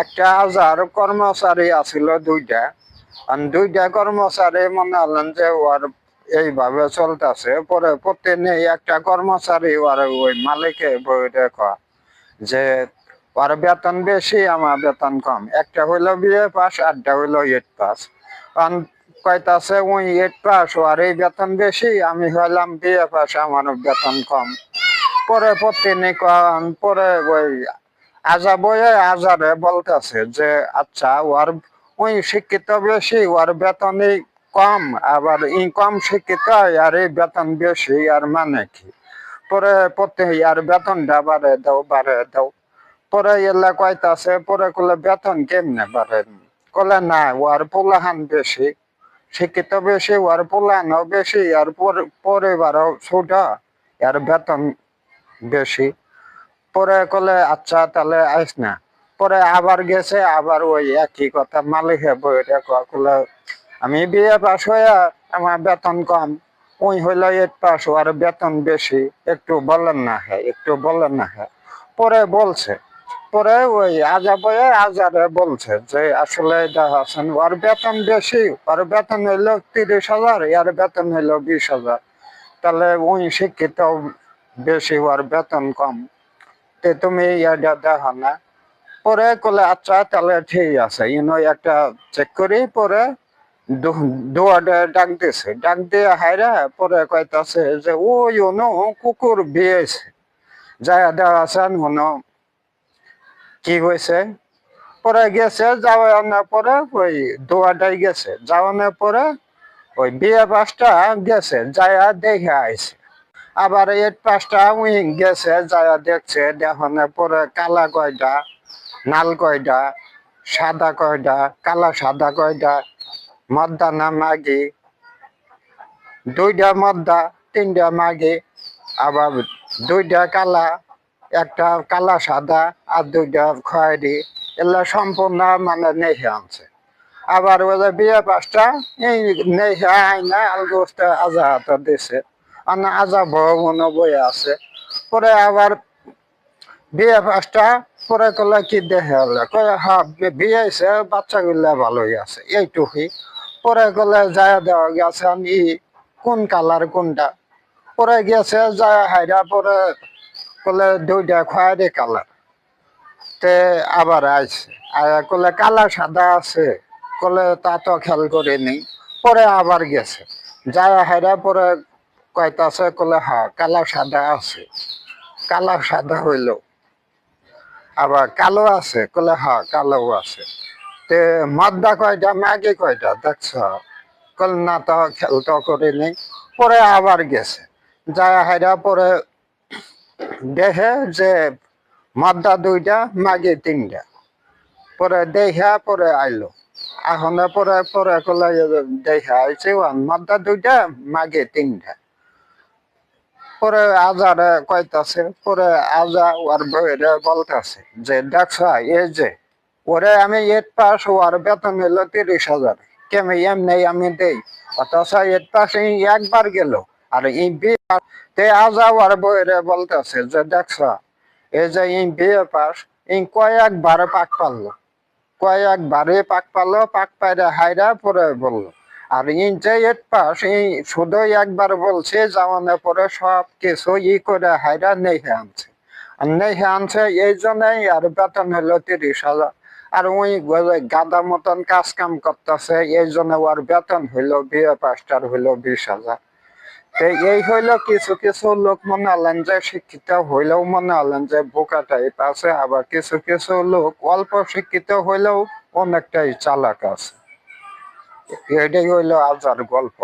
একটা হাজার কর্মচারী আছিল দুইটা, আর দুইটা কর্মচারী মনে হলেন যে ওর এইভাবে চলতেছে। পরে প্রতিদিন একটা কর্মচারী ওর ওই মালিকে বইরে কয় যে ওর বেতন বেশি, আমার বেতন কম। একটা হইলো বিএ পাস, আরটা হইলো 8 পাস। কারণ কইতাছে ওই 8 পাস ওর এই বেতন বেশি, আমি হইলাম বিএ পাস, আমার বেতন কম। পরে প্রতিদিন পরে ওই আজা বয়ে আজারে বলতেছে যে আচ্ছা ওর ওই শিক্ষিত বেশি, ওর বেতনই কম, আবার ই কম শিক্ষিত আর এই বেতন বেশি, আর মানে কি? পরে প্রতি আর বেতনটা বাড়ে দাও, বাড়ে দাও। পরে এলা কইতাছে, পরে কলে বেতন কেমনে বাড়ে? কলে না, ওর পোলাহান বেশি, শিক্ষিত বেশি, ওর পোলাহানও বেশি, আর পরিবারও ছোট, আর বেতন বেশি। পরে কলে আচ্ছা তাহলে আইস না। পরে আবার গেছে, আবার ওই একই কথা মালিকে বইরে কলে আমি বিএ পাস হইয়া আমার বেতন কম, ওই হইলো 8 পাস, আর বেতন বেশি, একটু বলেন না হ্যাঁ, একটু বলেন না হ্যাঁ। পরে বলছে, পরে ওই আজা বয়ে আজারে বলছে যে আসলে এটা আছেন ওর বেতন বেশি, ওর বেতন হইলো 30,000, এর বেতন হইলো 20,000। তাহলে ওই শিক্ষিত বেশি, ওর বেতন কম, তে তুমি এটা দেখো না। পরে কলে আচ্ছা তাহলে ঠিক আছে, একটা চেক করি। পরে দুয়ারে ডাক দিছে, ডাক দিয়ে হাইরা পরে কইতাছে যে ওই অনু কুকুর বিয়েছে, যায় দেওয়া আছেন হনো কি হয়েছে। পরে গেছে, যাওয়ানোর পরে ওই দুয়াটাই গেছে, যাওয়ানোর পরে ওই বিয়ে পাসটা গেছে, যায়া দেখে আইছে। আবার 8 পাসটা উইং গেছে, যায়া দেখছে, দেখানোর পরে কালা কয়টা, নাল কয়টা, সাদা কয়টা, কালা সাদা কয়টা, মদ্দা না মাগি, 2টা মদ্দা, 3টা মাগি, আবার 2টা কালা, একটা কালা সাদা, আর 2টা খয়েরি, এগুলা সম্পূর্ণ মানে নেহে আনছে। আবার ওই যে বিয়ে পাসটা এই নেহে আইনা আলগোস্তে আজা হাত দিছে, আজা ভবন বয়ে আছে। পরে আবার বিয়ে পাসটা পরে কলে কি দেখে হলে কয়ে হ্যাঁ বিয়ে হয়েছে, বাচ্চাগুলা ভালোই আছে, এইটুকুই। পরে কলে যায় দেওয়া গেছে আমি কোন কালার কোনটা। পরে গেছে যায় হাইরা, পরে কলে 2টা খয়েরি কালার। তে আবার আইছে, আয়া কলে কালা সাদা আছে, কলে তা তো খেয়াল করিনি। পরে আবার গেছে, যায় হাইরা পরে কয়তাছে, কলে হ্যাঁ কালা সাদা আছে, কালা সাদা হইল। আবার কালো আছে, কলে হ্যাঁ কালো আছে। তে মদ্দা কয়টা, মাগি কয়টা দেখছ? কল না তো খেয়াল তো করিনি। পরে আবার গেছে, যায় হাইরা পরে দেখে যে মদ্দা 2টা, মাগি 3টা। পরে দেখা পরে আইলো, এখন পরে পরে কলে দেখা আইছে মদ্দা 2টা, মাগি 3টা। পরে আজারে কইতাছে, পরে আজা ওর বইরে বলতেছে যে দেখছ এই যে ওরে আমি 8 পাস, ওর বেতন হইলো 30,000, কেমন এমনি আমি দেই, অথচ 8 পাস একবার গেল। আর এই বিয়ে তে আজা ওর বইরে বলতেছে যে দেখছ এই যে বিয়ে পাস কয়েকবার পাক পারলো, কয়েকবারে পাক পারলো, পাক পাইরে হাইরা পরে বললো। আর যে 8 পাস শুধু একবার বলছে, যাওয়ানোর পরে সব কিছু করে হাইরা নেহে আনছে। আর নেহে আনছে এই জন্যই আর বেতন হলো 30,000। আর ওই গাদা মতন কাজ কাম করতেছে, এই জন্য ওর বেতন হইলো বিয়ে পাসটার হইলো 20,000। এই হইলো কিছু কিছু লোক মনে হলেন যে শিক্ষিত হইলেও মনে হলেন যে বোকা টাইপ আছে, আবার কিছু কিছু লোক অল্প শিক্ষিত হইলেও অনেকটাই চালাক আছে। এটাই হইলো আজার গল্প।